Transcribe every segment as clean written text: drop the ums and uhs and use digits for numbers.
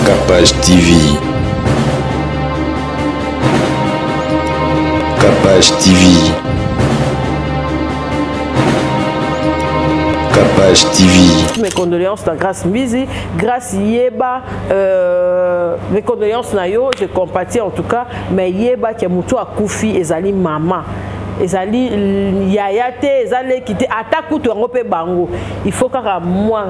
Capage TV. Capage TV. Capage TV. Mes condoléances à Grâce Mbizi, Grâce Yeba, mes condoléances na yo, je compatis en tout cas, mais Yeba qui est moutou à Koufi et Zali maman. Ezali yayate ezali kité attaque tout en pe bango il faut qu'à moi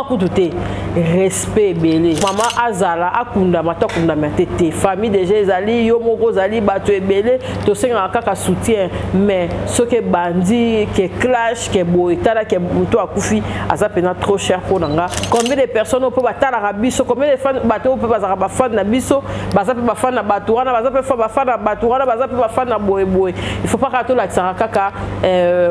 couté respect belé maman azala akunda matakunda matete famille déjà ezali yo moko zali bato ebelé to senga kaka soutien mais ce que bandi que clash que boitala que muto akufi azapena trop cher pour nanga combien de personnes peut batala rabiso combien de fans bato peut bazaka ba fan na biso bazape ba fan na bato wana bazape fa ba fan na bato wana bazape ba fan na boy il faut pas que tout la kaka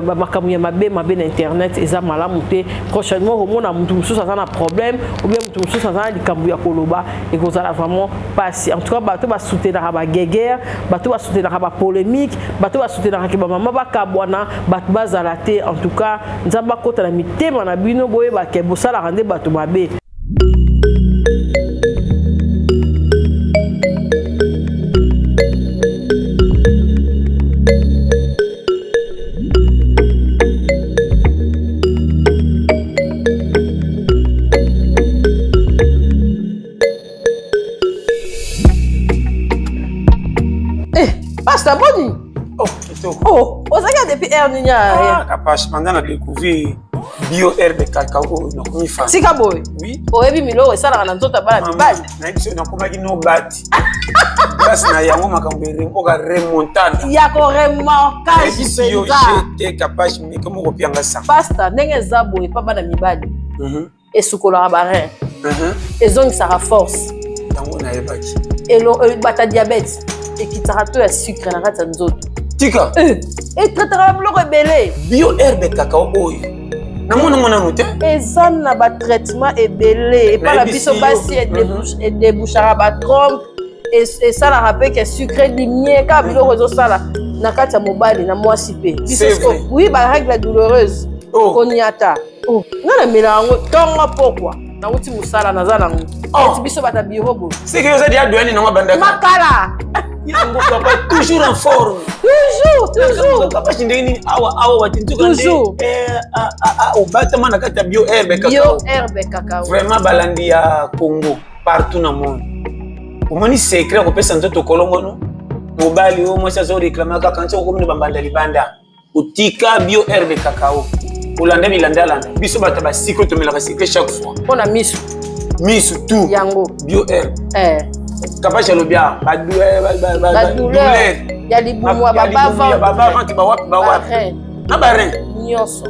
makamu ya mabe na internet eza malamu te prochainement au na mutu mususu ça na problème ou bien mutu mususu ça na likambu ya koloba et que ça vraiment passer en tout cas bato ba soutenir ba guerre bato ba soutenir ba polémique bato ba soutenir ke ba mama ba kabwana bato bazala te en tout cas nzamba kota na mitema na bino boye ba ke bosala rende bato mabe. Pasteur Boni. Oh, c'est tout. Oh, on s'est depuis hier ninya. Ah, capable pendant la découvrir bio herbe cacao na komi fan. Sika boy. Oui. O ebi milo e sala na nzota bala mibali. Na biso na komaki no bati. Grâce na yango makambere mboka remontada. Ya ko remontage yo j'étais capable mais comme ko pianga ça. Pasteur ndenge za boy pa bana mibali. Et sukola ba rein. Et zong ça force. Yango na yebaki. Et lo bata diabète. Et qui t'arrête à sucre na kata nzoto. Tika. Et traitera bloko ebele. Bio herbe cacao oyo. Na mona muté. Et ça na ba traitement ebele et pas la biso basi et débouchera ba trompe et ça la rappelle que sucre limier ka biloko zo sala na kata mobali na mwasi pe. Oui, ba règle douloureuse. Konyata. Oh, na melango tonga pourquoi? Na uti musala na zala ngo. Et biso bata birobo. C'est que ça dia douane na banda. Makala. Yango papa toujours en forme. Toujours. Papa chindeni awa watintuka toujours. Au battement na kata bio herbe cacao. Bio herbe cacao. Vraiment balandi ya Congo partout dans le monde. Omoni secret ko pesa nzoto kolongo no. Mobali o mo chazo réclamer ka kancho ko mini bambanda libanda. Utika bio herbe cacao. Olanda milanda biso bata ba siko to melaka secret chaque fois. On a misu. Misu tout. Yango. Bio herbe. Capable de bien ba douleur ya libumwa baba qui ba na barin nyonso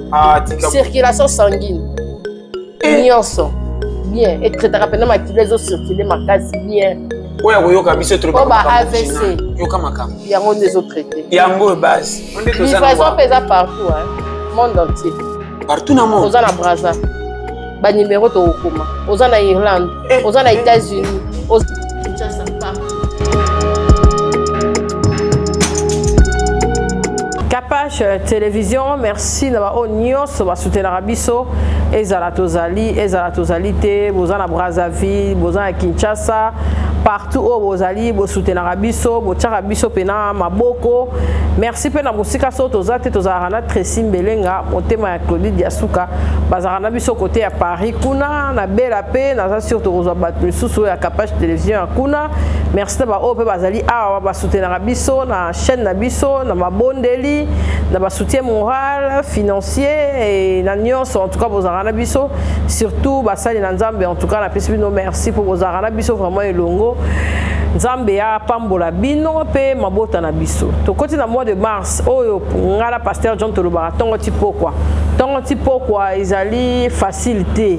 tika circulation sanguine nyonso bien et très rapidement les os circuler makasi bien oya koyoka biso trop ba AVC yoka makam yango des autres traités yango base livraison pesa partout monde entier partout na monde oza na Brazza ba numéro to okoma oza na Irlande oza na États-Unis Capage télévision, merci d'avoir nyos va soutenir Rabiso ezala tozali te bozana Brazzaville bozana Kinshasa partout où bozali bo soutenir Rabiso bo tchaka biso pena maboko merci pena musika so tozate tozarana Tracy Mbelenga motema ya Claudie Diasuka bazarana biso côté à Paris kuna na bela pe na surtout aux abattu sous ya Capage télévision kuna merci ba o pe bazali awa ba soutenir Rabiso na chaîne na biso na mabondeli na soutien moral, financier et en tout cas vos arabiso surtout basali na nzambe en tout cas la pesibino merci pour vos arabiso vraiment elongo nzambe ya pambola bino pe mabota na biso to koti na mois de mars oyo ngala pasteur John Tolobara tongo tipo quoi ezali facilité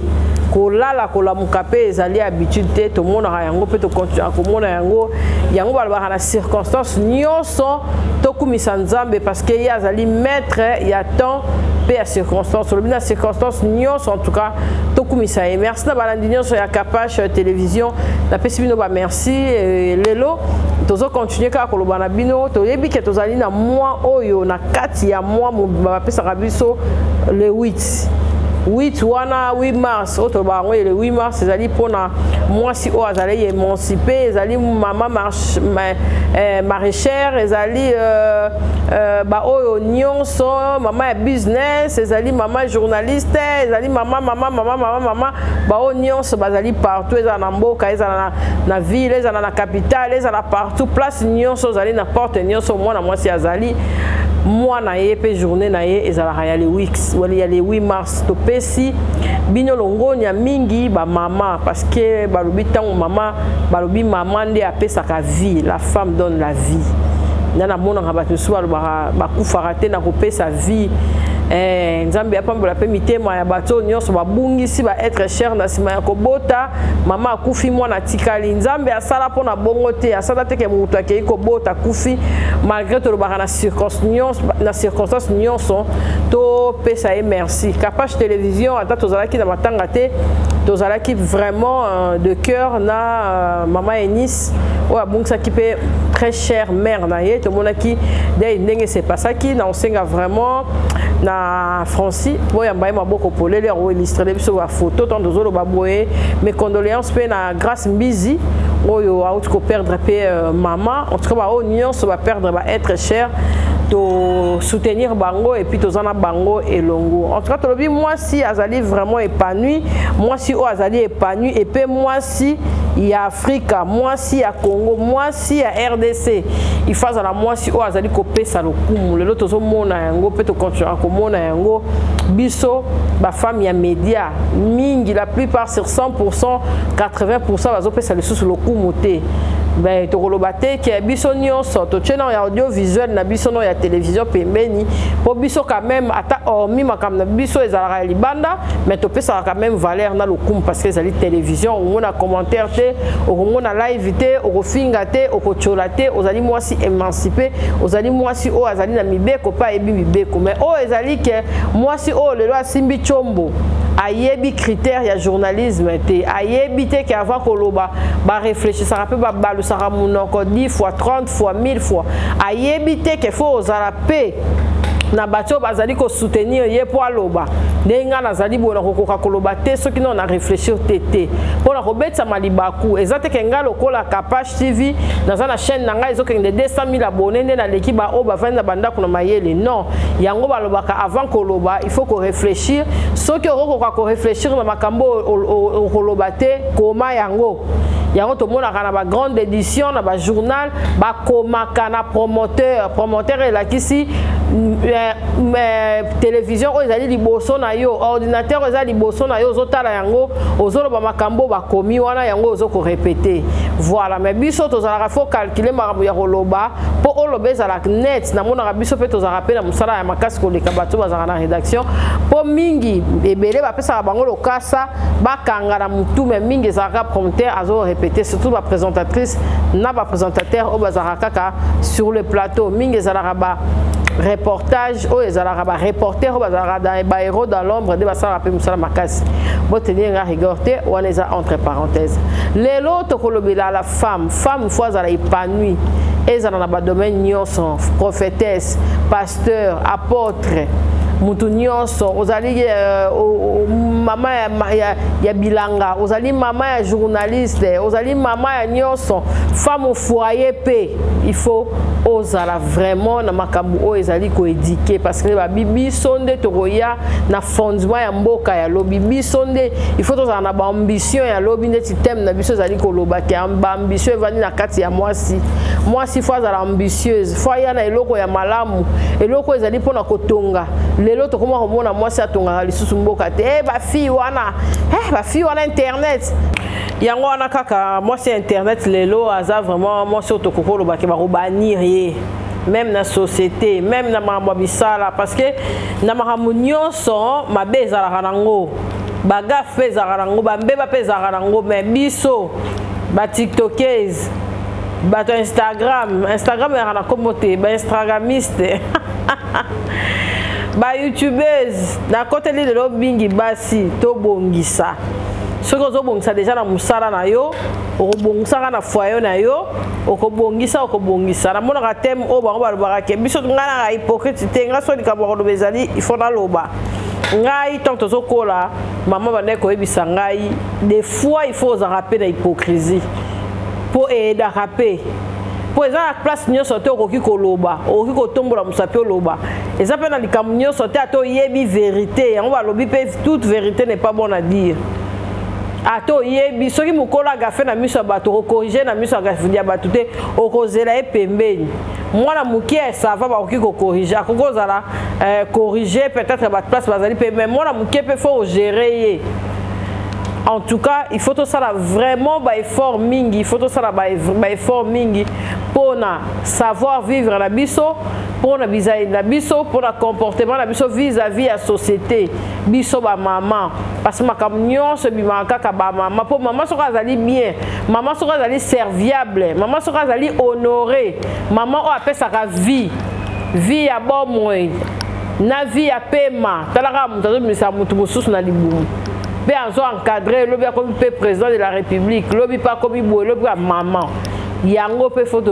kolala kolamuka pe ezali habitude te to mona yango pe to continue komona yango balobaka na circonstance nyonso tokumisa nzambe parce que ya azali maître ya temps pe ya circonstance olobi na circonstance nyonso en tout cas tokumisa ye merci na balandi nyonso ya Capage télévision napesi bino ba merci lelo tozo continuer kaka koloba na bino toyebi ke tozali na mois oyo na kati ya mois bapesaka biso le 8 8 mars autre bango le 8 mars ezali pona mwasi o azali émancipé ezali mama maraîchère ezali ba oyo nyonso mama ya business ezali mama journaliste ezali mama ba oyo nyonso bazali partout ezala na mboka ezala na ville ezala na capitale ezala partout place nyonso ezali na porte nyonso mwana mwasi azali mwana ye pe journée na ye ezala ya le 8 mars to pesi bino longonya mingi ba mama parce que balobi tango mama balobi mama nde apesaka vie la femme donne la vie nana mona ngabatu suba ba kufaka te na kopesa vie nzambe apambola pe mitema ya bato nyonso babungisi ba être cher na sima ya kobota mama akufi mwana tikali nzambe asala pona bongo te asala te ke mutu akei kobota kufi malgré to lobaka na circonstance nyonso to pesa e merci Kapach télévision ata tozalaki na matanga te tozalaki vraiment de cœur na mama Enis oyo abungisaki pe très cher mère na ye tomonaki dès ndenge c'est pasaki na osenga vraiment na Francis boya mbaye maboko polele o illustré biso ba photo tant dozolo baboye mes condoléances pe na grâce mbizi oyo out ko perdre pe maman en tout cas ba union so va perdre ba être cher to soutenir bango et puis tozana bango et longo en tout cas tolobi moi si azali vraiment épanoui moi si o azali épanoui et pe moi si il y a Africa moi si ya Congo moi si ya RDC il faut à la moi si o azali ko pesa lokumu lelo tozo mona yango pe to continuer ko mona yango biso ba femme ya média mingi la plupart sur 100% 80% bazo pesa le sous lokumu te ben tokolobate ke biso nyonso to tshena ya audiovisuel na biso no ya télévision pembeni po biso quand même ata hormis makam na biso ezalaka libanda mais to pesa quand même valeur na lokumu parce que ezali télévision on a commentaire te on a live te on finga te on kochola te ozali mwasi émancipé ozali mwasi o azali na mibeko pa ebi mibeko mais o ezali ke mwasi o lelo asimbi chombo ayebi critère ya journalisme te ayebi te ke avant koloba ba réfléchir ça rappelle ba balu ça ramunoko 10 fois 30 fois 1000 fois ayebi te ke faut ozala pe na bato bazali ko soutenir ye po aloba ndenga nazali bona kokoka koloba te soki non na réfléchir tete pona ko betsa malibaku ezate ke ngalo kola Kapach TV na chaîne nanga ezokende 200 000 abonnés na l'équipe ba o ba vanda banda kuna mayele non yango balobaka avant koloba il faut ko réfléchir soki okoka ko réfléchir na makambo o koloba te koma yango yango to mona kana ba grande édition na ba journal ba koma kana promoteur elakisi télévision o ezali liboso na yo ordinateur ezali liboso na yo ozotala yango ozoloba makambo bakomi wana yango ozoko répéter voilà mais biso tozalaka faut calculer makambo ya koloba po oloba ezalaka net na mona biso pe tozalaka pe na musala ya makasi koleka bato bazalaka na rédaction po mingi ebele bapesaka bango lokasa bakanga na mutu mais mingi ezalaka prompteur azo répéter surtout ba présentatrice na ba présentateur o bazalaka kaka sur le plateau mingi ezalaka ba reportage o ezalaka ba reporter o bazalaka dans ba héros dans l'ombre de basala pe musala makasi bo tenir nga rigueur te wana eza entre parenthèses lelo tokolobela la femme fois ezala épanouie ezala na ba domaine nyonso prophétesse pasteur apôtre mutu nyonso ozali mama ya bilanga ozali mama ya journaliste ozali mama ya nyonso femme au foyer pe il faut ozala vraiment na makambo o ezali ko éduquer parce que ba bibi sonde tokoya na fondement ya mboka ya lobi bisonde il faut ozala na ba ambition ya lobi ndeti thème na biso ezali ko loba ke ba ambition evani na kati ya mwasi faut azala ambitieuse faut ya na eloko ya malamu eloko ezali pona kotonga lelo to koma komona mwasi atonga lisusu mboka te ba fille wana internet yango wana kaka mwasi internet lelo aza vraiment mwasi otokoko loba ke ba robanir ye même na société même na mambo bisala parce que na makambo nyonso mabe ezalaka nango bagafe ezalaka nango bambeba pe ezalaka nango mais biso ba tiktokers bato Instagram yana komo te ba instagramiste ba youtubeuse na côté li de lo bingi basi to bongisa soki ozobongisa déjà na musala na yo okobongisaka na foyer na yo okobongisa na monaka thème oyo bango balobaka ke biso nga na hypocrite te nga so likambo koloba ezali il faut naloba ngai tant tozo kola maman bande ko ebisa ngai des fois il faut rappeler la hypocrisie pour aider à rappeler pour la place nyo sauter okoki koloba okoki kotombola musapi oloba eza pe na likambo nyo sauter ato yebi vérité on va lobi pe toute vérité n'est pas bonne à dire ato yebi soki mukola ga fait na miso bato corriger na miso ga fudia bato te okozela e pembeni mwana mukie ça va ba okoki ko corriger akozala corriger peut-être ba place bazali pe mais mwana mukie pe faut gérer. En tout cas, il faut tout ça vraiment effort mingi, il faut tout ça effort mingi pour savoir vivre la biso, pour na bisaï la biso, pour le comportement la biso vis-à-vis la société, biso ba maman parce que ma camion se bimaka ka ba maman pour maman sera zali bien, maman sera zali serviable, maman sera zali honorée, maman o appelle ça vie à bon moyen, na vie à paiement, talaka mutazo misa mutu mususu na libumu. Bien encadré, l'objet comme président de la République, l'objet pas comme l'objet maman. Il y a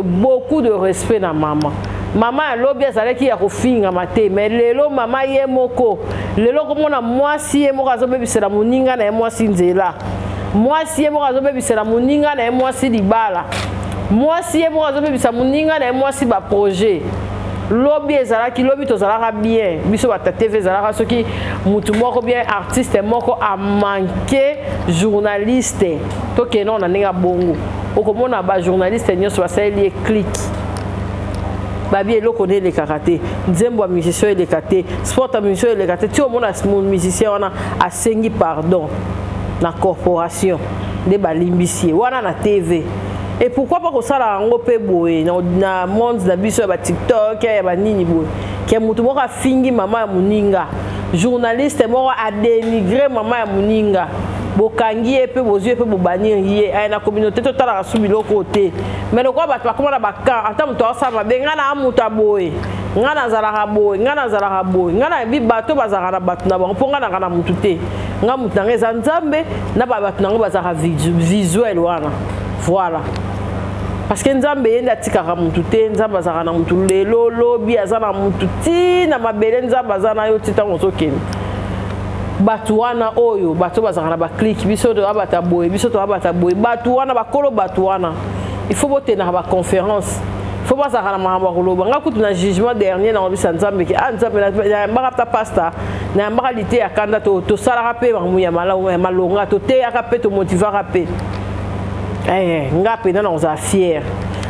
beaucoup de respect dans maman. Maman, l'objet c'est qui a refini à mater, mais l'élo maman y moko. L'élo comme on a moi si moi razo baby c'est la moninga na moi si nzela. Moi si moi razo baby c'est la moninga na moi si libala. Moi si moi razo baby c'est la moninga na moi si ba projet. Lobby ezalaki lobby tozalaka bien biso ba TV ezalaka soki mutu moko bien artiste moko a manqué journaliste to ke non na ninga bongo okomona ba journaliste nyoso basali click ba bien eloko ne le karaté nzembo a musicien le karaté sport a musicien le karaté ti omona musicien wana asengi pardon na corporation de balimbisi wana na TV. Et pourquoi pas que ça la ngopé boy na monde na biso ba TikTok ya ba nini boy ke mutu moko fingi mama ya muninga journaliste moko a dénigrer mama ya muninga bokangi epe bozui epe bobanir ye ay na communauté totala asubilo côté mais le quoi ba komona ba kan ata mutu asama benga na mutu aboy ngana zalaka boy ngana bi bato bazaka na bato na bango ponga na mutu te nga mutu na ngeza nzambe na ba bato nango bazaka visuel wana. Voilà. Parce que nzambe yenda tikaka mutu te nzambe azaka na mutu lelo lobi azana mutu ti na mabele nzambe azana yo tita ngosokeni batu wana oyo batu bazaka na ba click biso to abata boy biso to abata boy batu wana bakolo batu wana il faut boter na ba conférence il faut pas ça na mahamba koloba nga kutu na jugement dernier na obisa nzambe ki nzambe na mbaka pasta na mbaka lité ya kanda to sala rapé mamuya malonga to te akapé to motiver rapé. Nga pena na oza fier.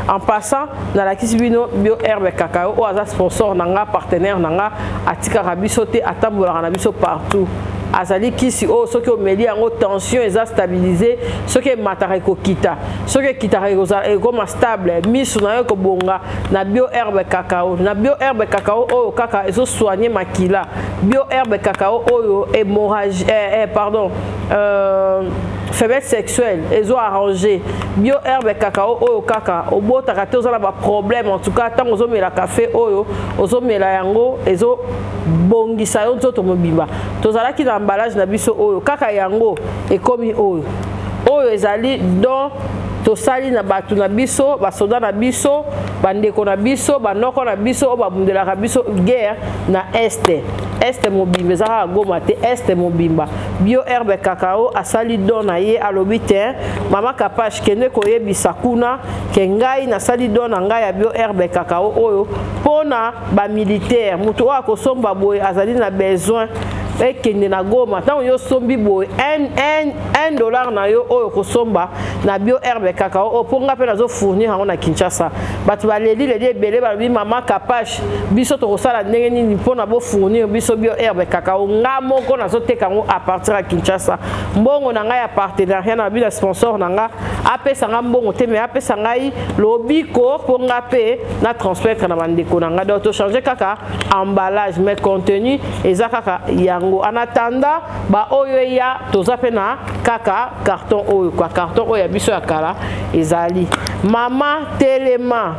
En passant dans la kisibino bio herbe cacao ou aza sponsor nanga partenaire nanga atika rabiso te atambola na biso partout. Azali kisi o soki o meli yango tension eza stabiliser soki matare ko kita soki kitare ko ma stable misu na yo ko bonga na bio herbe cacao oyo kaka ezo soigner makila bio herbe cacao oyo hémorragie faiblesse sexuelle ezo arrangé bio herbe cacao oyo kaka obotaka te ozala ba problème en tout cas tant ozomela café oyo ozomela yango ezo bongisa yo nzoto mobimba tozalaki na emballage na biso oyo kaka yango ekomi oyo ezali don tosali na batu na biso basoda na biso bandeko na biso banoko na biso o babundelaka biso guerre na este mobimba ezaka goma te este mobimba bio herbe cacao asali don na ye alobi te mama Kapache kende koyebisa kuna ke ngai nasali don na ngai ya bio herbe cacao oyo pona ba militaire mutu oyo akosomba boye azali na besoin ekende na goma tango yo sombi boye $1 na yo oyo kosomba na bio herbe cacao o ponga pe nazo fournir yango na Kinshasa batu baleli ebele balobi mama Kapache biso tokosala ndenge nini mpona bo fournir biso bio herbe cacao nga moko nazoteka yango à partir ya Kinshasa mbongo na ngai ya partenariat na bina sponsor na nga apesa nga mbongo te mais apesa ngai lobiko po nga pe na transmettre na bandeko na nga donc to changer kaka emballage mais contenu eza kaka yango en attendant ba oyo ya toza pe na kaka carton oyo kwa carton oyo ya biso ya kala ezali mama telema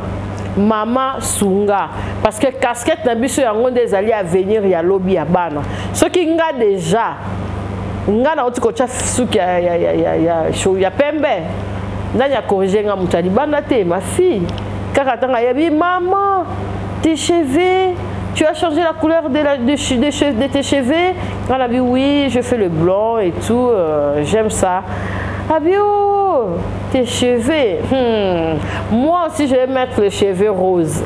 mama sunga parce que casquette na biso yango nde ezali à venir ya lobby ya bana soki nga déjà nga na otiko cha suki ya pembe ndani ya corriger nga mutali banda te ma fille kaka tanga ya bi maman tes cheveux tu as changé la couleur de tes cheveux? Elle a dit oui, je fais le blanc et tout, j'aime ça. Ah bien, tes cheveux, moi aussi je vais mettre les cheveux roses.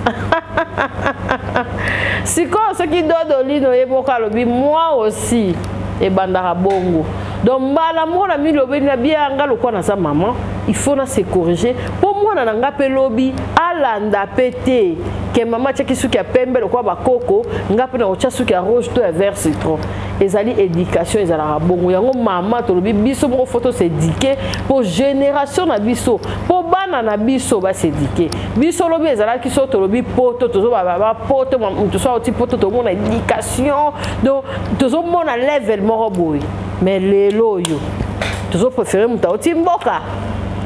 C'est quoi ce qui donne au lit, moi aussi, et bandara bongo. Donc, l'amour a mis le bien à sa maman, il faut se corriger. Pour moi, on a un lobby à l'anda pété. Que maman qui souki a pembe le quoi coco, ngape na ocha souki a rouge to vert citron. Ezali éducation ezala bongo yango maman to lobi biso mo photo s'éduquer pour génération na biso pour bana na biso ba s'éduquer biso lobi ezala ki so to lobi poto to zo ba poto to so oti poto to mona éducation donc to zo mona level moko boy mais lelo yo to zo préférer muta oti mboka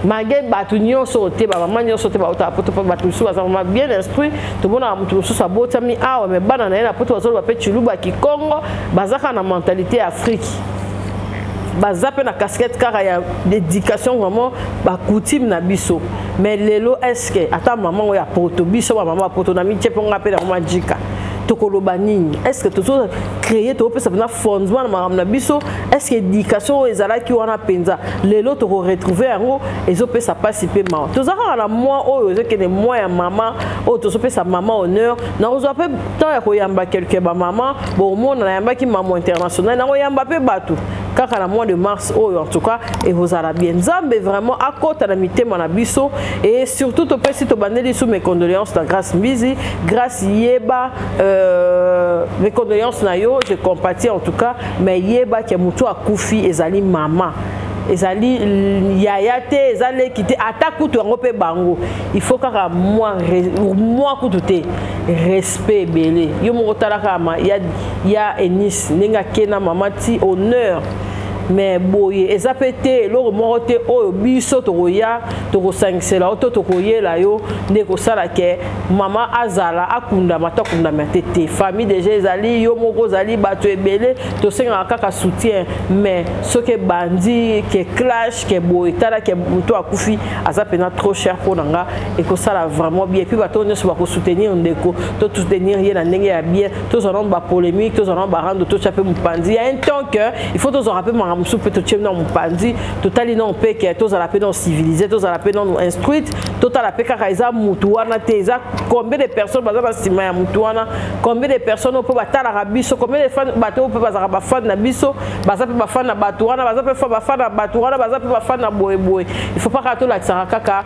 malgré batu nyonso te ba maman nyonso te ba ota poto batu so ba bien instruit to mona mutu so sa bota mi awa mais bana na poto zo ba pe chuluba ki Congo bazaka na mentalité Afrique bazape na casquette car il y a d'éducation vraiment ba coutume na biso mais lelo est-ce que ata maman ya poto biso ba maman poto na mi tcheponga pe na majika est-ce que tu as créé un fondement na biso? Est-ce que l'éducation est là qui wana penza les autres retrouver en haut et zo peut ça participer ma tous à moi oh que des moi ya maman oh tous peut sa maman honneur na ozo peut tant ya koyamba quelques ba maman bon monde na yamba ki maman international na koyamba pe batu car à mois de mars oh en tout cas et vous allez bien zambe vraiment à côté na mitema na biso et surtout to peut si to bandeli sous mes condoléances na grâce Mbizi grâce Yeba mes condoléances na yo, je compatis en tout cas, mais yeba ki mutu akufi ezali maman. Ezali yayate ezali kité atakutu ngo pe bango. Il faut que moi kututé respect belé. Yo mo talaka ma ya Enis ninga kena mama ti honneur. Mais boye ezapete lo morote o biso to ya to ko sangsela auto to ko yela yo ndeko sala ke mama azala akunda matakunda matete famille déjà ezali yo moko zali bato ebele to senga kaka soutien mais ce que bandi que clash que boye tala que muto akufi azapena trop cher pour nanga et ko sala vraiment bien puis bato ne so ba ko soutenir ndeko to soutenir yena ndenge ya bien to zo ba polémique to zo ba rendre to chape mupandi il y a un temps que il faut to zo rappeler musu peut te dans mon pandi total non pe que tous à la peine civilisé tous à la peine nous instruite total la pe kaiza mutuana teza combien de personnes bazana sima ya mutuana combien de personnes peut batala rabiso combien de fans bateau peut bazara ba fan na biso baza pe ba fan na batuana baza pe fa ba fan na batuana baza pe ba fan na boye boye il faut pas que la tsara kaka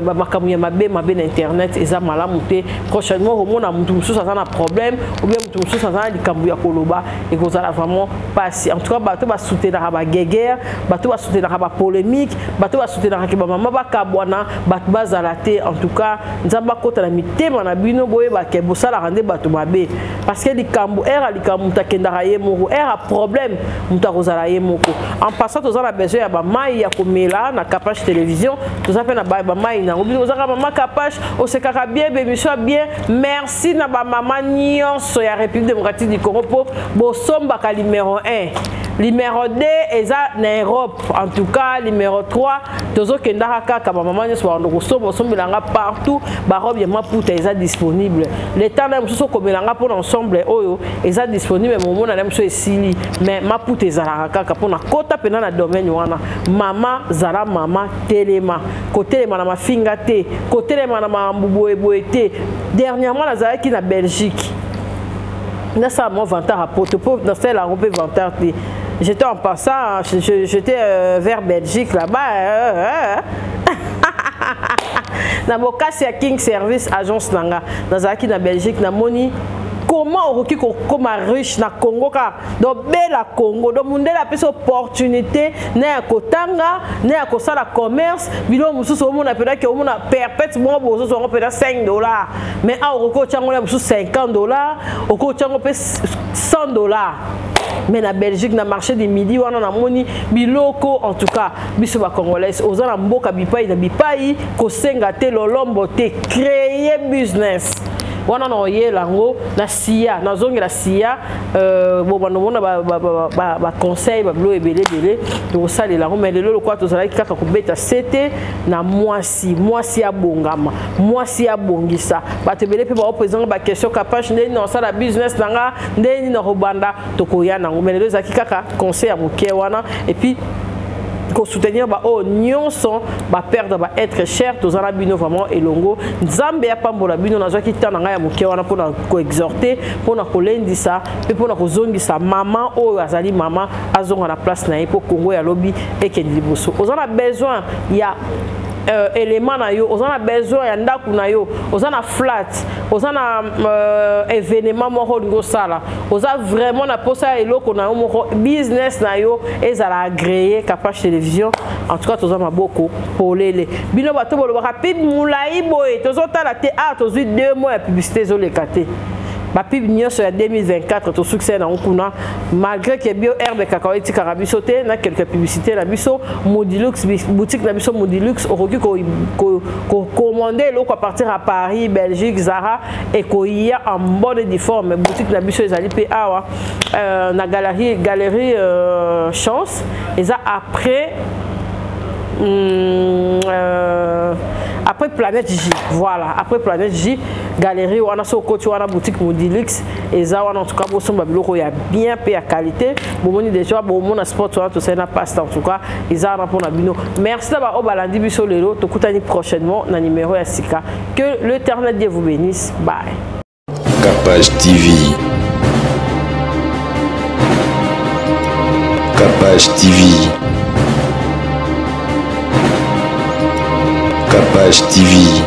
ba makamu ya mabe na internet eza malamu te prochainement au monde mutu musu ça na problème ou bien mutu musu ça na likambu ya koloba et que ça vraiment passer en tout cas bateau ba soutenir ba guerre bato ba soutenir ba polémique bato ba soutenir ba maman ba kabwana bato bazalate en tout cas nzamba kota na mitema na bino boye ba ke bosala rende bato mabe parce que likambu era likambu takendara ye moko era problème mutakozala ye moko en passant tous a besoin ya ba mai ya komela na capage télévision tous a pe na ba mai na obi ozaka mama capage o se kaka bien bémission bien merci na ba maman nyonso ya République démocratique du Congo po bosomba ka numéro 1 numéro 2 eza na Europe en tout cas numéro 3 tozo kendaka kaka ba maman nyonso ba ndoko sombelanga partout ba robe ya maputa eza disponible le temps na muso komelanga pour ensemble oyo eza disponible momo na muso esili mais maputa eza kaka pour na kota pena na domaine wana mama zara mama telema kotelema na mafinga te kotelema na mambuboeboe te dernièrement na zalaki na Belgique na ça mon vanteur à porte pour dans celle la robe vanteur. J'étais en passant, j'étais vers Belgique là-bas. Na bokasi ya King Service agence nanga nazaki na Belgique na moni comment on comme riche na Congo car donc bela Congo donc mundela pesa opportunité na ya kotanga na ya kosala commerce bilo mususu o mona peda ke o mona perpète mo bozo so peda $5 mais a oko chango na mususu $50 oko chango pe $100 mais na Belgique na marché des midi wana na moni biloko en tout cas biso ba congolais ozala mboka bipai na bipai ko senga te lolombo te créer business wana na oye lango na sia na zongi la sia bon bana ba conseil ba blo ebele to sala lango mais lelo quoi to sala kaka ko beta sete na mwasi abongama mwasi abongisa ba te bele pe ba opposant ba question capable ndeni na sala business nanga ndeni na robanda to ko ya nango mais lelo zaki kaka conseil à moké wana et puis qu'on soutenir ba oh nyonso ba perdre ba être cher tous en bino vraiment elongo nzambe ya pambola bino na zaki tana nga ya moké wana pour na ko exhorter pour na ko lendisa et pour na ko zongisa maman o azali maman azonga na place na pour Congo ya lobi et que liboso on a besoin ya élément na yo on a besoin ya ndaku na yo on a flat on a événement moko ngo sala on a vraiment na posa eloko na yo moko business na yo ezala agréé capable télévision en tout cas toza maboko polele bino bato bolo ba pib mulai boye tozotala te tozu 2 mois ya publicité zo lekate ba pib nyonso ya 2024 to succès na nkuna malgré que bio herbe kakao eti karabiso te na quelques publicités na biso Modilux boutique na biso Modilux okoki ko commander loko à partir à Paris Belgique Zara et ko ya en bonne et forme boutique na biso ezali pe awa na galerie chance eza après Planète J, voilà, après Planète J, galerie, on a son côté, on a boutique Modilux, et ça, on a en tout cas, bon, son babylon, il y a bien payé à qualité, bon, on est déjà, bon, on a sport, tout ça, on a passe en tout cas, et ça, on a pour Nabino. Merci d'avoir au balandi biso lelo, tout coup, prochainement, dans le numéro Yassika. Que l'Éternel Dieu vous bénisse. Bye. Capage TV. Capage TV. Capage TV.